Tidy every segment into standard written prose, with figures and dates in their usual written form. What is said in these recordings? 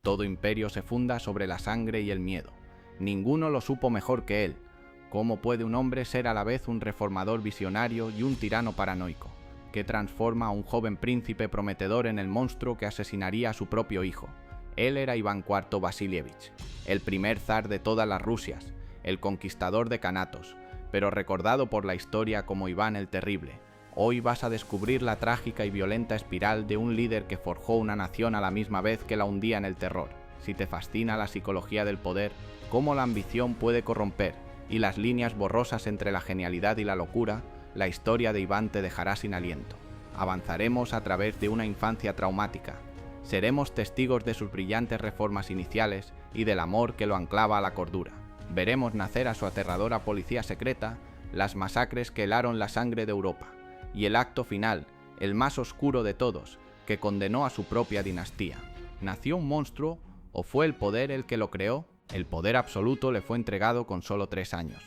Todo imperio se funda sobre la sangre y el miedo. Ninguno lo supo mejor que él. ¿Cómo puede un hombre ser a la vez un reformador visionario y un tirano paranoico, que transforma a un joven príncipe prometedor en el monstruo que asesinaría a su propio hijo? Él era Iván IV Vasilievich, el primer zar de todas las Rusias, el conquistador de Kanatos, pero recordado por la historia como Iván el Terrible. Hoy vas a descubrir la trágica y violenta espiral de un líder que forjó una nación a la misma vez que la hundía en el terror. Si te fascina la psicología del poder, cómo la ambición puede corromper, y las líneas borrosas entre la genialidad y la locura, la historia de Iván te dejará sin aliento. Avanzaremos a través de una infancia traumática. Seremos testigos de sus brillantes reformas iniciales y del amor que lo anclaba a la cordura. Veremos nacer a su aterradora policía secreta, las masacres que helaron la sangre de Europa, y el acto final, el más oscuro de todos, que condenó a su propia dinastía. ¿Nació un monstruo o fue el poder el que lo creó? El poder absoluto le fue entregado con solo 3 años.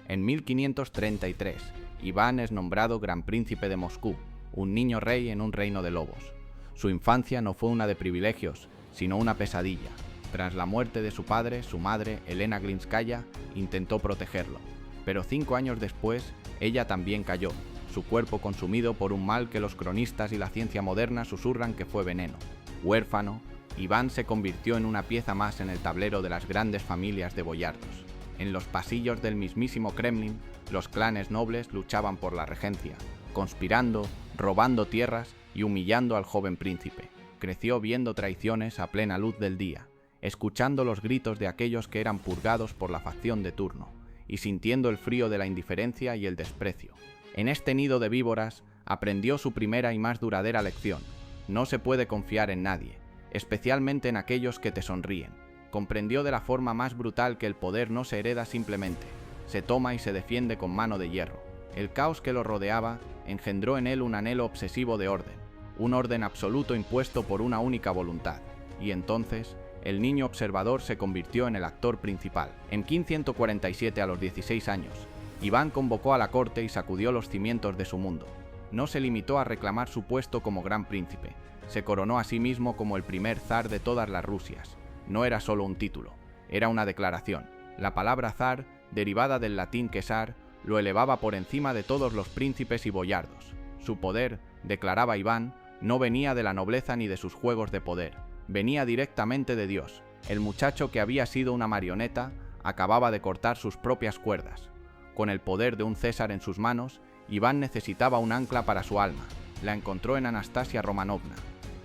En 1533, Iván es nombrado Gran Príncipe de Moscú, un niño rey en un reino de lobos. Su infancia no fue una de privilegios, sino una pesadilla. Tras la muerte de su padre, su madre, Elena Glinskaya, intentó protegerlo. Pero 5 años después, ella también cayó, su cuerpo consumido por un mal que los cronistas y la ciencia moderna susurran que fue veneno. Huérfano, Iván se convirtió en una pieza más en el tablero de las grandes familias de boyardos. En los pasillos del mismísimo Kremlin, los clanes nobles luchaban por la regencia, conspirando, robando tierras y humillando al joven príncipe. Creció viendo traiciones a plena luz del día, escuchando los gritos de aquellos que eran purgados por la facción de turno, y sintiendo el frío de la indiferencia y el desprecio. En este nido de víboras aprendió su primera y más duradera lección: no se puede confiar en nadie, especialmente en aquellos que te sonríen. Comprendió de la forma más brutal que el poder no se hereda simplemente, se toma y se defiende con mano de hierro. El caos que lo rodeaba engendró en él un anhelo obsesivo de orden, un orden absoluto impuesto por una única voluntad, y entonces el niño observador se convirtió en el actor principal. En 1547, a los 16 años, Iván convocó a la corte y sacudió los cimientos de su mundo. No se limitó a reclamar su puesto como gran príncipe, se coronó a sí mismo como el primer zar de todas las Rusias. No era solo un título, era una declaración. La palabra zar, derivada del latín quesar, lo elevaba por encima de todos los príncipes y boyardos. Su poder, declaraba Iván, no venía de la nobleza ni de sus juegos de poder, venía directamente de Dios. El muchacho que había sido una marioneta acababa de cortar sus propias cuerdas. Con el poder de un César en sus manos, Iván necesitaba un ancla para su alma. La encontró en Anastasia Romanovna.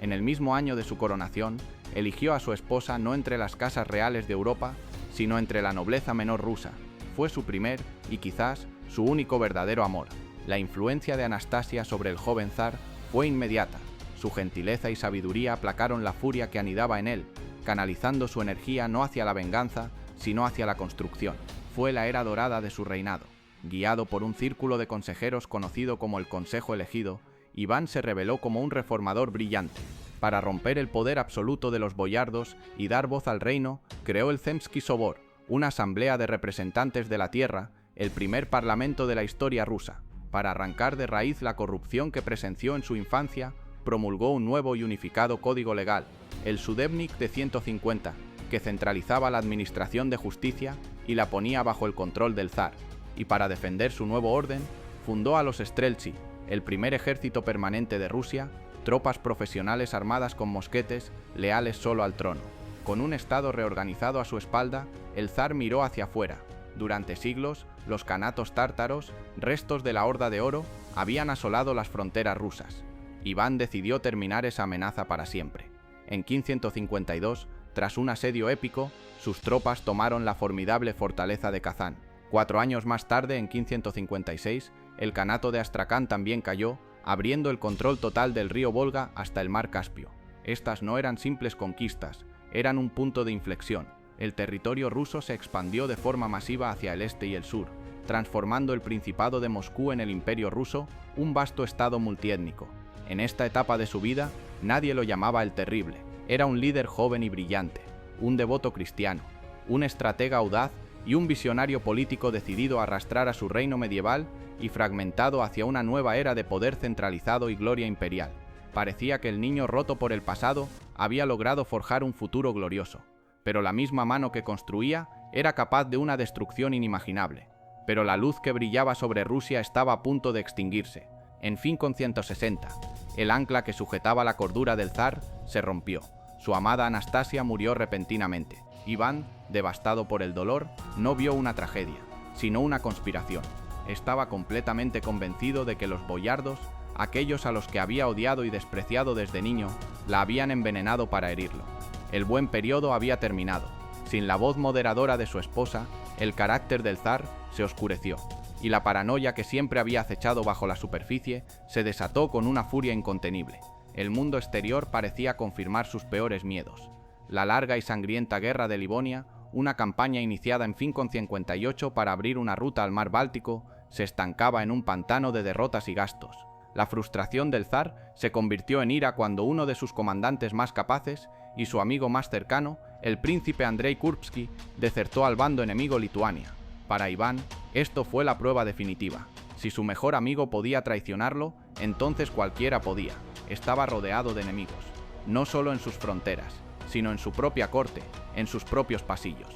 En el mismo año de su coronación, eligió a su esposa no entre las casas reales de Europa, sino entre la nobleza menor rusa. Fue su primer y quizás su único verdadero amor. La influencia de Anastasia sobre el joven zar fue inmediata. Su gentileza y sabiduría aplacaron la furia que anidaba en él, canalizando su energía no hacia la venganza, sino hacia la construcción. Fue la era dorada de su reinado. Guiado por un círculo de consejeros conocido como el Consejo Elegido, Iván se reveló como un reformador brillante. Para romper el poder absoluto de los boyardos y dar voz al reino, creó el Zemsky Sobor, una asamblea de representantes de la tierra, el primer parlamento de la historia rusa. Para arrancar de raíz la corrupción que presenció en su infancia, promulgó un nuevo y unificado código legal, el Sudebnik de 150, que centralizaba la administración de justicia y la ponía bajo el control del zar. Y para defender su nuevo orden, fundó a los Streltsy, el primer ejército permanente de Rusia, tropas profesionales armadas con mosquetes, leales solo al trono. Con un estado reorganizado a su espalda, el zar miró hacia afuera. Durante siglos, los kanatos tártaros, restos de la Horda de Oro, habían asolado las fronteras rusas. Iván decidió terminar esa amenaza para siempre. En 1552, tras un asedio épico, sus tropas tomaron la formidable fortaleza de Kazán. 4 años más tarde, en 1556, el Kanato de Astracán también cayó, abriendo el control total del río Volga hasta el mar Caspio. Estas no eran simples conquistas, eran un punto de inflexión. El territorio ruso se expandió de forma masiva hacia el este y el sur, transformando el Principado de Moscú en el Imperio ruso, un vasto estado multiétnico. En esta etapa de su vida, nadie lo llamaba el Terrible. Era un líder joven y brillante, un devoto cristiano, un estratega audaz y un visionario político decidido a arrastrar a su reino medieval y fragmentado hacia una nueva era de poder centralizado y gloria imperial. Parecía que el niño roto por el pasado había logrado forjar un futuro glorioso, pero la misma mano que construía era capaz de una destrucción inimaginable. Pero la luz que brillaba sobre Rusia estaba a punto de extinguirse. En 560, el ancla que sujetaba la cordura del zar se rompió. Su amada Anastasia murió repentinamente. Iván, devastado por el dolor, no vio una tragedia, sino una conspiración. Estaba completamente convencido de que los boyardos, aquellos a los que había odiado y despreciado desde niño, la habían envenenado para herirlo. El buen periodo había terminado. Sin la voz moderadora de su esposa, el carácter del zar se oscureció, y la paranoia que siempre había acechado bajo la superficie se desató con una furia incontenible. El mundo exterior parecía confirmar sus peores miedos. La larga y sangrienta guerra de Livonia, una campaña iniciada en 558 para abrir una ruta al mar Báltico, se estancaba en un pantano de derrotas y gastos. La frustración del zar se convirtió en ira cuando uno de sus comandantes más capaces y su amigo más cercano, el príncipe Andrei Kurbsky, desertó al bando enemigo Lituania. Para Iván, esto fue la prueba definitiva. Si su mejor amigo podía traicionarlo, entonces cualquiera podía. Estaba rodeado de enemigos, no solo en sus fronteras, sino en su propia corte, en sus propios pasillos.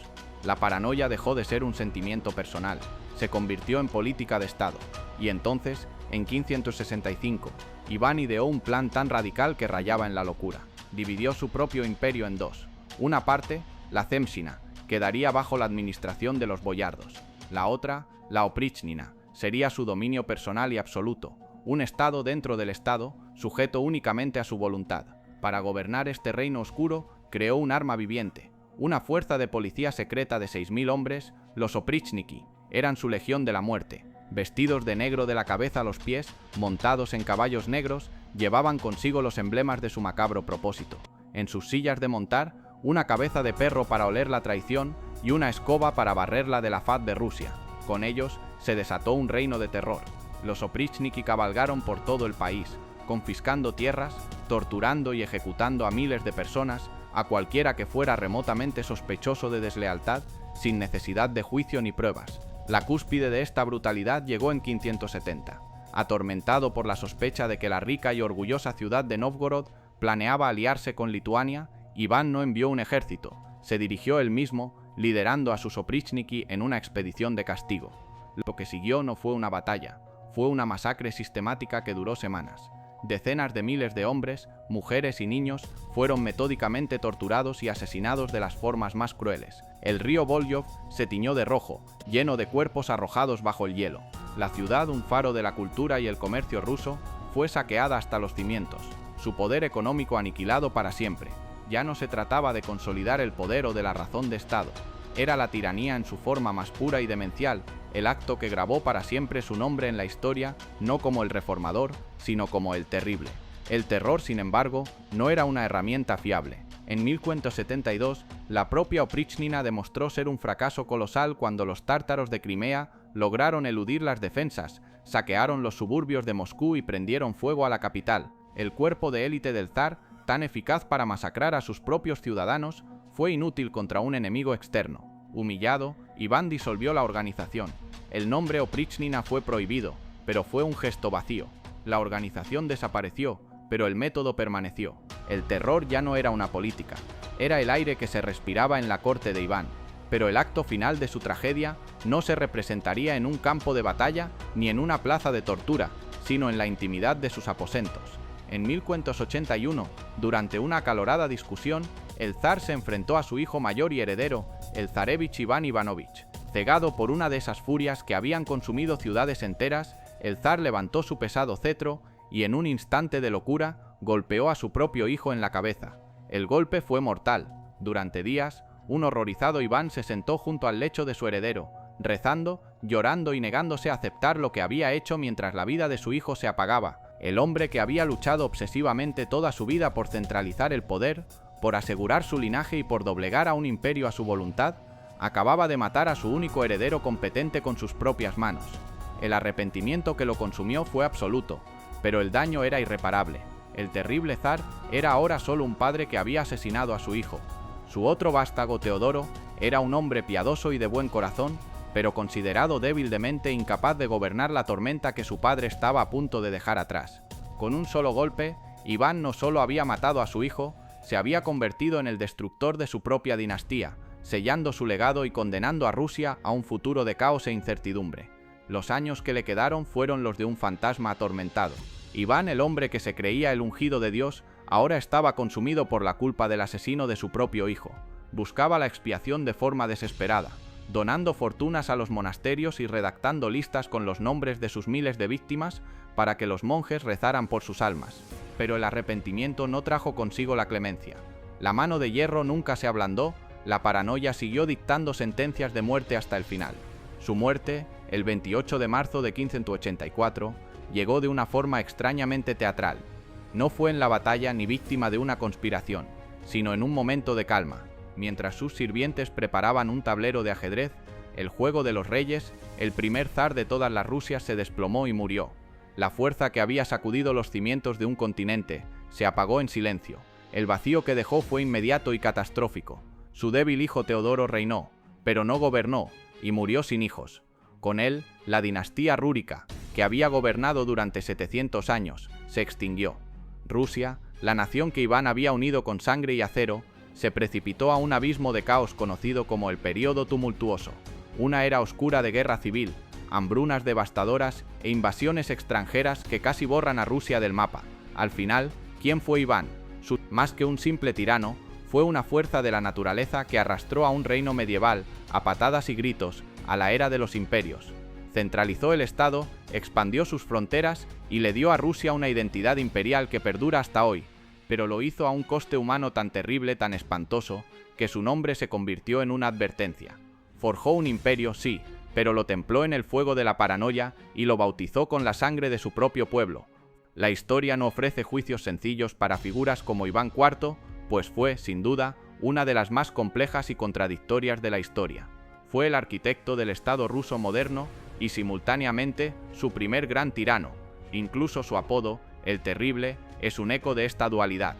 La paranoia dejó de ser un sentimiento personal, se convirtió en política de Estado, y entonces, en 565, Iván ideó un plan tan radical que rayaba en la locura. Dividió su propio imperio en dos. Una parte, la Zemshina, quedaría bajo la administración de los boyardos. La otra, la Oprichnina, sería su dominio personal y absoluto, un estado dentro del estado, sujeto únicamente a su voluntad. Para gobernar este reino oscuro, creó un arma viviente, una fuerza de policía secreta de 6.000 hombres, los Oprichniki, eran su legión de la muerte. Vestidos de negro de la cabeza a los pies, montados en caballos negros, llevaban consigo los emblemas de su macabro propósito. En sus sillas de montar, una cabeza de perro para oler la traición y una escoba para barrerla de la faz de Rusia. Con ellos se desató un reino de terror. Los Oprichniki cabalgaron por todo el país, confiscando tierras, torturando y ejecutando a miles de personas, a cualquiera que fuera remotamente sospechoso de deslealtad, sin necesidad de juicio ni pruebas. La cúspide de esta brutalidad llegó en 570. Atormentado por la sospecha de que la rica y orgullosa ciudad de Novgorod planeaba aliarse con Lituania, Iván no envió un ejército, se dirigió él mismo, liderando a sus Oprichniki en una expedición de castigo. Lo que siguió no fue una batalla, fue una masacre sistemática que duró semanas. Decenas de miles de hombres, mujeres y niños fueron metódicamente torturados y asesinados de las formas más crueles. El río Volyov se tiñó de rojo, lleno de cuerpos arrojados bajo el hielo. La ciudad, un faro de la cultura y el comercio ruso, fue saqueada hasta los cimientos, su poder económico aniquilado para siempre. Ya no se trataba de consolidar el poder o de la razón de Estado. Era la tiranía en su forma más pura y demencial, el acto que grabó para siempre su nombre en la historia, no como el reformador, sino como el terrible. El terror, sin embargo, no era una herramienta fiable. En 1572, la propia Oprichnina demostró ser un fracaso colosal cuando los tártaros de Crimea lograron eludir las defensas, saquearon los suburbios de Moscú y prendieron fuego a la capital. El cuerpo de élite del zar, tan eficaz para masacrar a sus propios ciudadanos, fue inútil contra un enemigo externo. Humillado, Iván disolvió la organización. El nombre Oprichnina fue prohibido, pero fue un gesto vacío. La organización desapareció, pero el método permaneció. El terror ya no era una política, era el aire que se respiraba en la corte de Iván. Pero el acto final de su tragedia no se representaría en un campo de batalla ni en una plaza de tortura, sino en la intimidad de sus aposentos. En 1581, durante una acalorada discusión, el zar se enfrentó a su hijo mayor y heredero, el zarevich Iván Ivanovich. Cegado por una de esas furias que habían consumido ciudades enteras, el zar levantó su pesado cetro y en un instante de locura golpeó a su propio hijo en la cabeza. El golpe fue mortal. Durante días, un horrorizado Iván se sentó junto al lecho de su heredero, rezando, llorando y negándose a aceptar lo que había hecho mientras la vida de su hijo se apagaba. El hombre que había luchado obsesivamente toda su vida por centralizar el poder, por asegurar su linaje y por doblegar a un imperio a su voluntad, acababa de matar a su único heredero competente con sus propias manos. El arrepentimiento que lo consumió fue absoluto, pero el daño era irreparable. El terrible zar era ahora solo un padre que había asesinado a su hijo. Su otro vástago, Teodoro, era un hombre piadoso y de buen corazón, pero considerado débil de mente e incapaz de gobernar la tormenta que su padre estaba a punto de dejar atrás. Con un solo golpe, Iván no solo había matado a su hijo, se había convertido en el destructor de su propia dinastía, sellando su legado y condenando a Rusia a un futuro de caos e incertidumbre. Los años que le quedaron fueron los de un fantasma atormentado. Iván, el hombre que se creía el ungido de Dios, ahora estaba consumido por la culpa del asesino de su propio hijo. Buscaba la expiación de forma desesperada, donando fortunas a los monasterios y redactando listas con los nombres de sus miles de víctimas para que los monjes rezaran por sus almas. Pero el arrepentimiento no trajo consigo la clemencia. La mano de hierro nunca se ablandó, la paranoia siguió dictando sentencias de muerte hasta el final. Su muerte, el 28 de marzo de 1584, llegó de una forma extrañamente teatral. No fue en la batalla ni víctima de una conspiración, sino en un momento de calma, mientras sus sirvientes preparaban un tablero de ajedrez, el juego de los reyes, el primer zar de todas las Rusias se desplomó y murió. La fuerza que había sacudido los cimientos de un continente se apagó en silencio. El vacío que dejó fue inmediato y catastrófico. Su débil hijo Teodoro reinó, pero no gobernó, y murió sin hijos. Con él, la dinastía rúrica, que había gobernado durante 700 años, se extinguió. Rusia, la nación que Iván había unido con sangre y acero, se precipitó a un abismo de caos conocido como el Período Tumultuoso, una era oscura de guerra civil, hambrunas devastadoras e invasiones extranjeras que casi borran a Rusia del mapa. Al final, ¿quién fue Iván? Más que un simple tirano, fue una fuerza de la naturaleza que arrastró a un reino medieval, a patadas y gritos, a la era de los imperios. Centralizó el Estado, expandió sus fronteras y le dio a Rusia una identidad imperial que perdura hasta hoy, pero lo hizo a un coste humano tan terrible, tan espantoso, que su nombre se convirtió en una advertencia. Forjó un imperio, sí, pero lo templó en el fuego de la paranoia y lo bautizó con la sangre de su propio pueblo. La historia no ofrece juicios sencillos para figuras como Iván IV, pues fue, sin duda, una de las más complejas y contradictorias de la historia. Fue el arquitecto del Estado ruso moderno y, simultáneamente, su primer gran tirano. Incluso su apodo, el Terrible, es un eco de esta dualidad.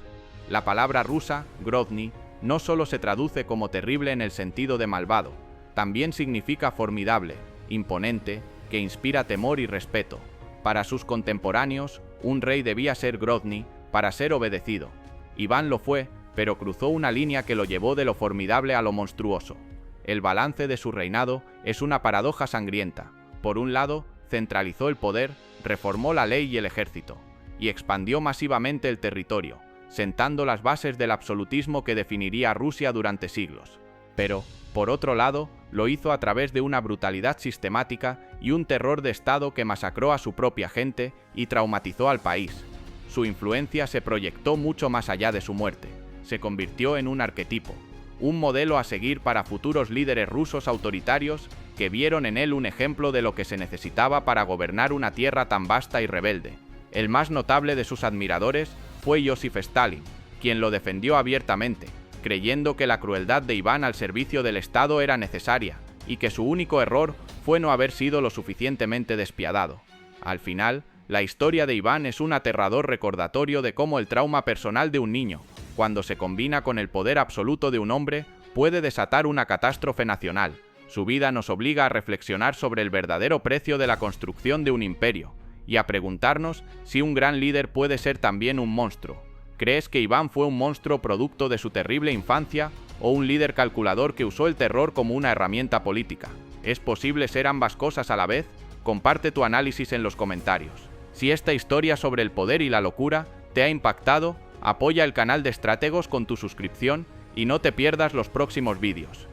La palabra rusa, Grozny, no solo se traduce como terrible en el sentido de malvado, también significa formidable, imponente, que inspira temor y respeto. Para sus contemporáneos, un rey debía ser Grozny para ser obedecido. Iván lo fue, pero cruzó una línea que lo llevó de lo formidable a lo monstruoso. El balance de su reinado es una paradoja sangrienta. Por un lado, centralizó el poder, reformó la ley y el ejército, y expandió masivamente el territorio, sentando las bases del absolutismo que definiría a Rusia durante siglos. Pero, por otro lado, lo hizo a través de una brutalidad sistemática y un terror de Estado que masacró a su propia gente y traumatizó al país. Su influencia se proyectó mucho más allá de su muerte. Se convirtió en un arquetipo, un modelo a seguir para futuros líderes rusos autoritarios que vieron en él un ejemplo de lo que se necesitaba para gobernar una tierra tan vasta y rebelde. El más notable de sus admiradores fue Joseph Stalin, quien lo defendió abiertamente, creyendo que la crueldad de Iván al servicio del Estado era necesaria, y que su único error fue no haber sido lo suficientemente despiadado. Al final, la historia de Iván es un aterrador recordatorio de cómo el trauma personal de un niño, cuando se combina con el poder absoluto de un hombre, puede desatar una catástrofe nacional. Su vida nos obliga a reflexionar sobre el verdadero precio de la construcción de un imperio, y a preguntarnos si un gran líder puede ser también un monstruo. ¿Crees que Iván fue un monstruo producto de su terrible infancia o un líder calculador que usó el terror como una herramienta política? ¿Es posible ser ambas cosas a la vez? Comparte tu análisis en los comentarios. Si esta historia sobre el poder y la locura te ha impactado, apoya el canal de Estratégos con tu suscripción y no te pierdas los próximos vídeos.